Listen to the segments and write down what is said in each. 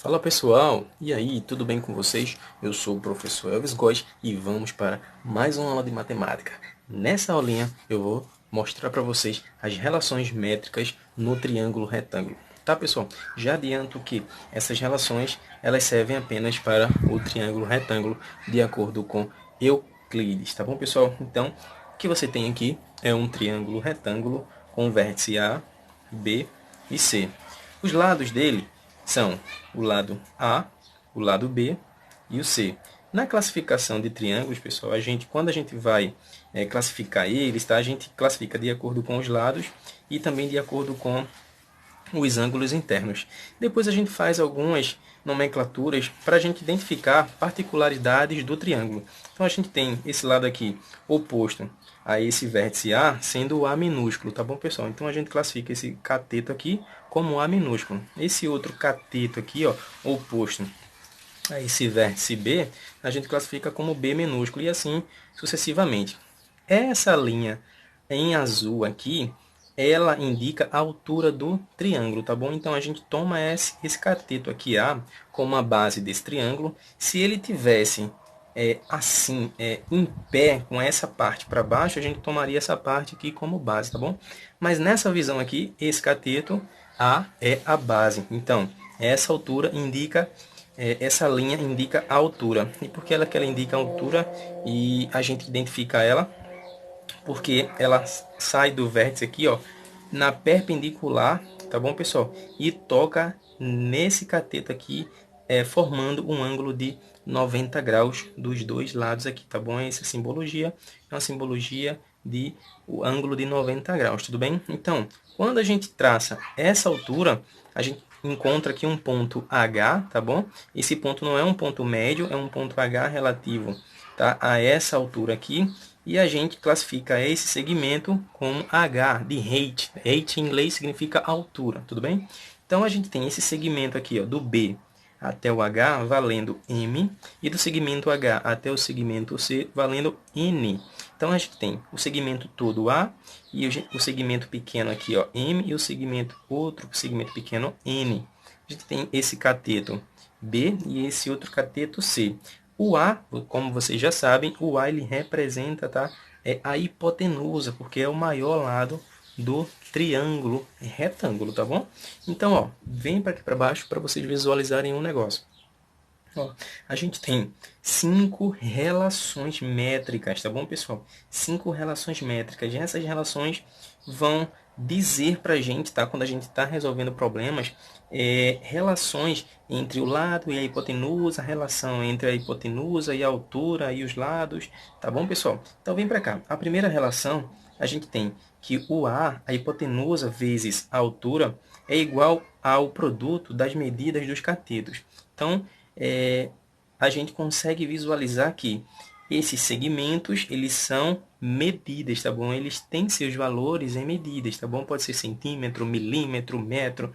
Fala pessoal, e aí, tudo bem com vocês? Eu sou o professor Elvis Góes e vamos para mais uma aula de matemática. Nessa aulinha eu vou mostrar para vocês as relações métricas no triângulo retângulo. Tá pessoal? Já adianto que essas relações elas servem apenas para o triângulo retângulo de acordo com Euclides, tá bom pessoal? Então, o que você tem aqui é um triângulo retângulo com vértice A, B e C. Os lados dele são o lado A, o lado B e o C. Na classificação de triângulos, pessoal, quando a gente vai classificar eles, tá? A gente classifica de acordo com os lados e também de acordo com os ângulos internos. Depois a gente faz algumas nomenclaturas para a gente identificar particularidades do triângulo. Então a gente tem esse lado aqui oposto a esse vértice A sendo o A minúsculo, tá bom pessoal? Então a gente classifica esse cateto aqui como A minúsculo. Esse outro cateto aqui, ó, oposto a esse vértice B, a gente classifica como B minúsculo e assim sucessivamente. Essa linha em azul aqui, ela indica a altura do triângulo, tá bom? Então a gente toma esse cateto aqui A como a base desse triângulo. Se ele tivesse assim, em pé, com essa parte para baixo, a gente tomaria essa parte aqui como base, tá bom? Mas nessa visão aqui, esse cateto A é a base. Então, essa altura indica essa linha indica a altura. E por que ela indica a altura e a gente identifica ela? Porque ela sai do vértice aqui, ó, na perpendicular, tá bom, pessoal? E toca nesse cateto aqui, formando um ângulo de 90 graus dos dois lados aqui, tá bom? Essa simbologia é uma simbologia de o ângulo de 90 graus, tudo bem? Então, quando a gente traça essa altura, a gente encontra aqui um ponto H, tá bom? Esse ponto não é um ponto médio, é um ponto H relativo, tá? A essa altura aqui, e a gente classifica esse segmento como H, de height. Height em inglês significa altura, tudo bem? Então a gente tem esse segmento aqui, ó, do B até o H valendo M, e do segmento H até o segmento C valendo N. Então a gente tem o segmento todo A e o segmento pequeno aqui, ó, M, e o segmento outro segmento pequeno N. A gente tem esse cateto B e esse outro cateto C. O A, como vocês já sabem, o A ele representa, tá, a hipotenusa, porque é o maior lado do triângulo retângulo, tá bom? Então, ó, vem para aqui para baixo para vocês visualizarem um negócio. Ó, a gente tem 5 relações métricas, tá bom, pessoal? 5 relações métricas. E essas relações vão dizer para a gente, tá? Quando a gente está resolvendo problemas, relações entre o lado e a hipotenusa, relação entre a hipotenusa e a altura e os lados, tá bom, pessoal? Então vem para cá. A primeira relação, a gente tem que o a hipotenusa vezes a altura, é igual ao produto das medidas dos catetos. Então, a gente consegue visualizar que esses segmentos, eles são medidas, tá bom? Eles têm seus valores em medidas, tá bom? Pode ser centímetro, milímetro, metro,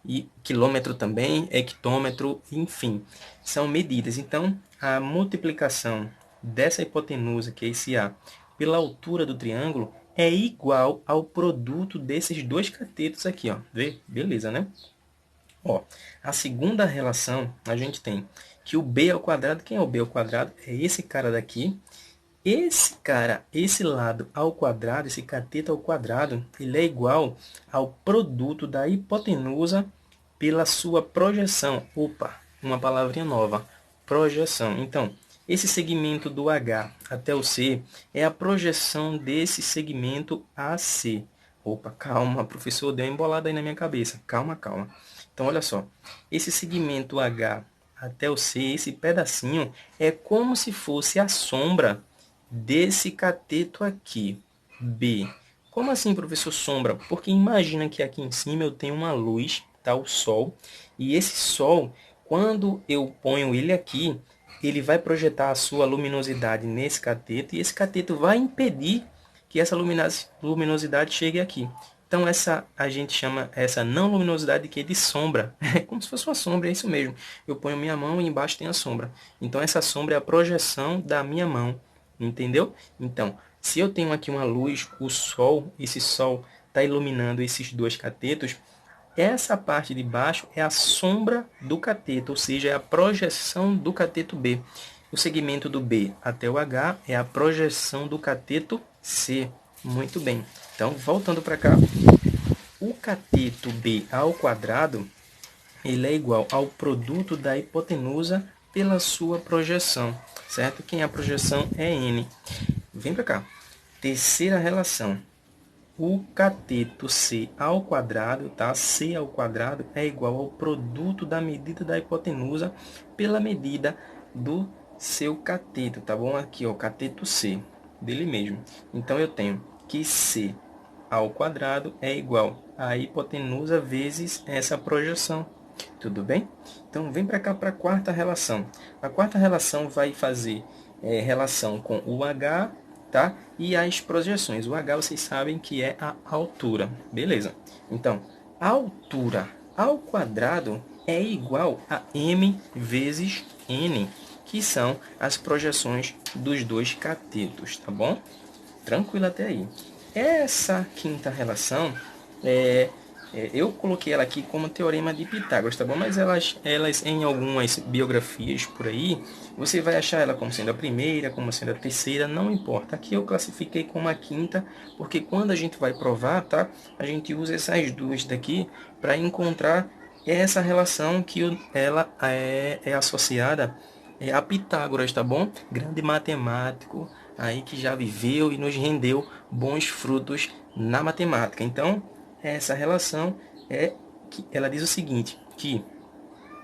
e quilômetro também, hectômetro, enfim, são medidas. Então, a multiplicação dessa hipotenusa, que é esse A, pela altura do triângulo, é igual ao produto desses dois catetos aqui, ó. Vê? Beleza, né? Ó, a segunda relação, a gente tem que o b ao quadrado, quem é o b ao quadrado? É esse cara daqui. Esse cara, esse lado ao quadrado, esse cateto ao quadrado, ele é igual ao produto da hipotenusa pela sua projeção. Opa, uma palavrinha nova, projeção. Então, esse segmento do H até o C é a projeção desse segmento AC. Opa, calma, professor, deu uma embolada aí na minha cabeça. Calma, calma. Então, olha só. Esse segmento H até o C, esse pedacinho, é como se fosse a sombra desse cateto aqui, B. Como assim, professor, sombra? Porque imagina que aqui em cima eu tenho uma luz, tá? O Sol. E esse Sol, quando eu ponho ele aqui, ele vai projetar a sua luminosidade nesse cateto. E esse cateto vai impedir que essa luminosidade chegue aqui. Então a gente chama essa não luminosidade que é de sombra. É como se fosse uma sombra, é isso mesmo. Eu ponho minha mão e embaixo tem a sombra. Então essa sombra é a projeção da minha mão. Entendeu? Então, se eu tenho aqui uma luz, o Sol, esse Sol está iluminando esses dois catetos, Essa parte de baixo é a sombra do cateto, ou seja, é a projeção do cateto B. O segmento do B até o H é a projeção do cateto C. Muito bem. Então, voltando para cá, o cateto B ao quadrado, ele é igual ao produto da hipotenusa pela sua projeção, certo? Quem é a projeção é N. Vem para cá. Terceira relação. O cateto C ao quadrado, tá? C ao quadrado é igual ao produto da medida da hipotenusa pela medida do seu cateto, tá bom? Aqui, ó, cateto C, dele mesmo. Então, eu tenho que C ao quadrado é igual a hipotenusa vezes essa projeção. Tudo bem? Então, vem para cá para a quarta relação. A quarta relação vai fazer relação com o H, tá? E as projeções. O H, vocês sabem que é a altura. Beleza? Então, a altura ao quadrado é igual a m vezes n, que são as projeções dos dois catetos, tá bom? Tranquilo até aí. Essa quinta relação, eu coloquei ela aqui como teorema de Pitágoras, tá bom? Mas elas em algumas biografias por aí, você vai achar ela como sendo a primeira, como sendo a terceira, não importa. Aqui eu classifiquei como a quinta, porque quando a gente vai provar, tá? A gente usa essas duas daqui para encontrar essa relação que ela é associada a Pitágoras, tá bom? Grande matemático aí que já viveu e nos rendeu bons frutos na matemática. Então, essa relação ela diz o seguinte, que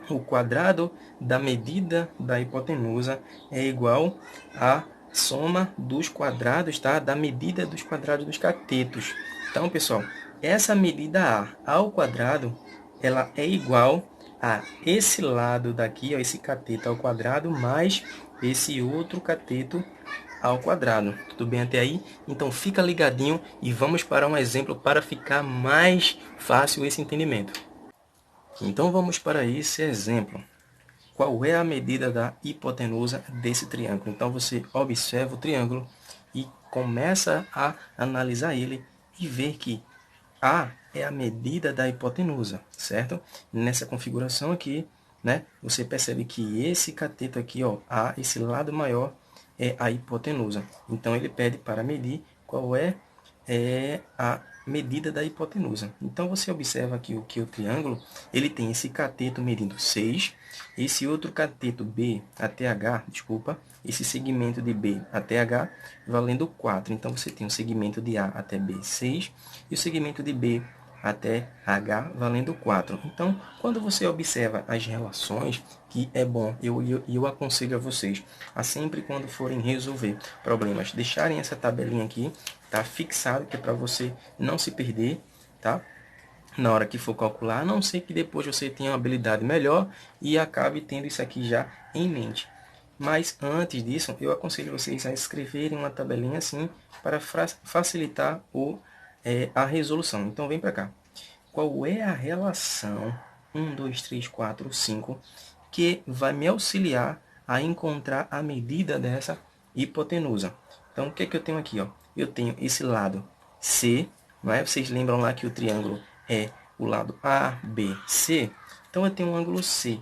o quadrado da medida da hipotenusa é igual à soma dos quadrados, tá? Da medida dos quadrados dos catetos. Então, pessoal, essa medida A ao quadrado, ela é igual a esse lado daqui, ó, esse cateto ao quadrado, mais esse outro cateto ao quadrado. Tudo bem até aí? Então fica ligadinho e vamos para um exemplo para ficar mais fácil esse entendimento. Então vamos para esse exemplo. Qual é a medida da hipotenusa desse triângulo? Então você observa o triângulo e começa a analisar ele e ver que A é a medida da hipotenusa, certo? Nessa configuração aqui, né, você percebe que esse cateto aqui, ó, A, esse lado maior, é a hipotenusa. Então, ele pede para medir qual é a medida da hipotenusa. Então, você observa aqui que o triângulo ele tem esse cateto medindo 6, esse outro cateto B até H, desculpa, esse segmento de B até H valendo 4. Então, você tem o segmento de A até B, 6, e o segmento de B até H valendo 4. Então, quando você observa as relações, que é bom, eu aconselho a vocês, a sempre quando forem resolver problemas, deixarem essa tabelinha aqui, tá fixado, que é para você não se perder, tá? Na hora que for calcular, a não ser que depois você tenha uma habilidade melhor e acabe tendo isso aqui já em mente. Mas antes disso, eu aconselho vocês a escreverem uma tabelinha assim para facilitar a resolução. Então, vem para cá. Qual é a relação 1, 2, 3, 4, 5 que vai me auxiliar a encontrar a medida dessa hipotenusa? Então, o que é que eu tenho aqui? Ó? Eu tenho esse lado C, não é? Vocês lembram lá que o triângulo é o lado A, B, C? Então, eu tenho um ângulo C.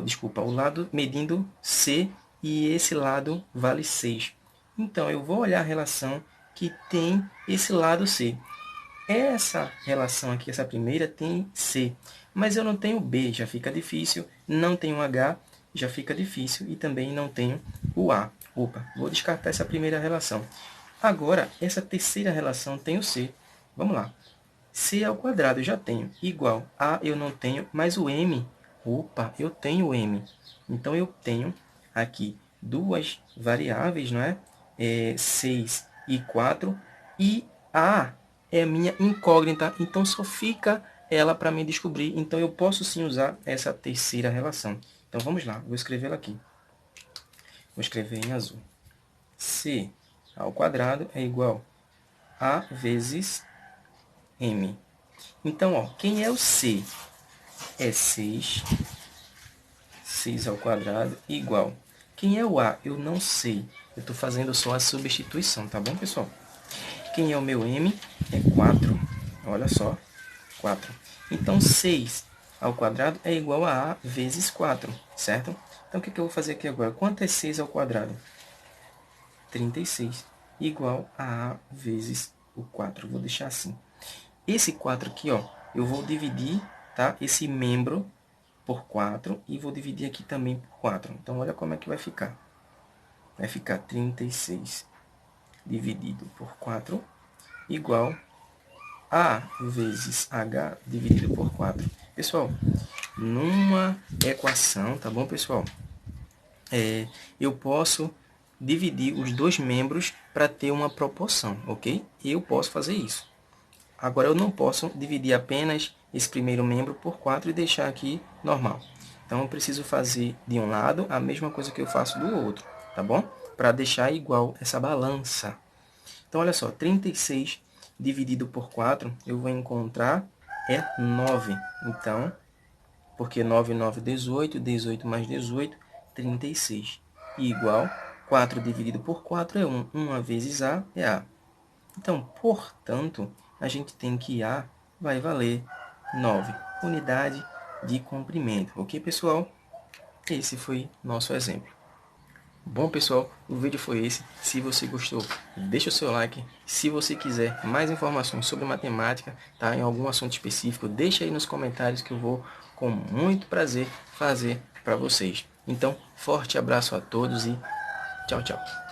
Desculpa, o lado medindo C e esse lado vale 6. Então, eu vou olhar a relação que tem esse lado C. Essa relação aqui, essa primeira, tem C. Mas eu não tenho B, já fica difícil. Não tenho H, já fica difícil. E também não tenho o A. Opa, vou descartar essa primeira relação. Agora, essa terceira relação tem o C. Vamos lá. C ao quadrado eu já tenho. Igual a eu não tenho, mas o M. Opa, eu tenho o M. Então, eu tenho aqui duas variáveis, não é? 6 e 4. E A é a minha incógnita. Então, só fica ela para me descobrir. Então, eu posso sim usar essa terceira relação. Então, vamos lá. Vou escrevê-la aqui. Vou escrever em azul. C ao quadrado é igual a vezes M. Então, ó, quem é o C? É 6. 6 ao quadrado igual. Quem é o A? Eu não sei. Eu estou fazendo só a substituição, tá bom, pessoal? Quem é o meu M? É 4. Olha só. 4. Então, 6 ao quadrado é igual a A vezes 4, certo? Então, o que eu vou fazer aqui agora? Quanto é 6 ao quadrado? 36, igual a A vezes o 4. Vou deixar assim. Esse 4 aqui, ó, eu vou dividir, tá? Esse membro por 4 e vou dividir aqui também por 4. Então, olha como é que vai ficar. Vai ficar 36 dividido por 4 igual a vezes H dividido por 4. Pessoal, numa equação, tá bom, pessoal? Eu posso dividir os dois membros para ter uma proporção, ok? Eu posso fazer isso. Agora, eu não posso dividir apenas esse primeiro membro por 4 e deixar aqui normal. Então, eu preciso fazer de um lado a mesma coisa que eu faço do outro, tá bom? Para deixar igual essa balança. Então, olha só, 36 dividido por 4, eu vou encontrar é 9. Então, porque 9, 9, 18, 18 mais 18, 36. E igual, 4 dividido por 4 é 1. 1 vezes A é A. Então, portanto, a gente tem que A vai valer 9 unidade de comprimento. Ok, pessoal? Esse foi nosso exemplo. Bom, pessoal, o vídeo foi esse. Se você gostou, deixa o seu like. Se você quiser mais informações sobre matemática, tá, em algum assunto específico, deixa aí nos comentários que eu vou, com muito prazer, fazer para vocês. Então, forte abraço a todos e tchau, tchau.